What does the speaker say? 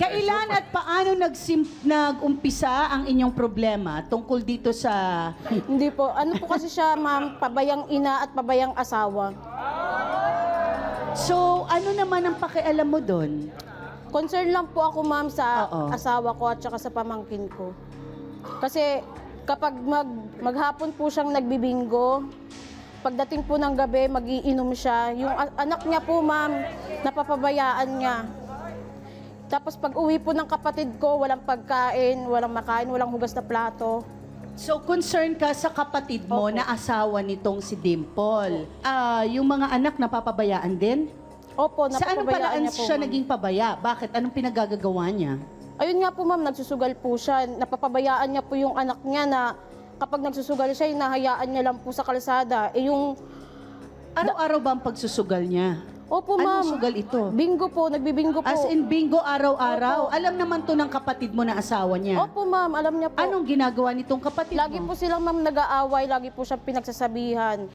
Kailan at paano nag-umpisa ang inyong problema tungkol dito sa... Hindi po. Ano po kasi siya, ma'am, pabayang ina at pabayang asawa. So, ano naman ang pakialam mo doon? Concern lang po ako, ma'am, sa Oo. asawa ko at saka sa pamangkin ko. Kasi kapag maghapon po siyang nagbibinggo, pagdating po ng gabi, magiinom siya. Yung anak niya po, ma'am, napapabayaan niya. Tapos pag uwi po ng kapatid ko, walang pagkain, walang makain, walang hugas na plato. So, concern ka sa kapatid mo Opo. na asawa nitong si Dimple. Yung mga anak napapabayaan din? Opo, Sa anong napapabayaan paraan niya po, siya ma'am. naging pabaya? Bakit? Anong pinagagagawa niya? Ayun nga po, ma'am, nagsusugal po siya. Napapabayaan niya po yung anak niya na kapag nagsusugal siya, hinahayaan niya lang po sa kalsada. Eh yung... Araw-araw ba ang pagsusugal niya? Opo, ma'am. Anong sugal ito? Bingo po, nagbibingo po. As in bingo araw-araw? Opo. Alam naman to ng kapatid mo na asawa niya. Opo, ma'am, alam niya po. Anong ginagawa nitong kapatid Lagi mo? po silang, ma'am, nag-aaway, lagi po siyang pinagsasabihan.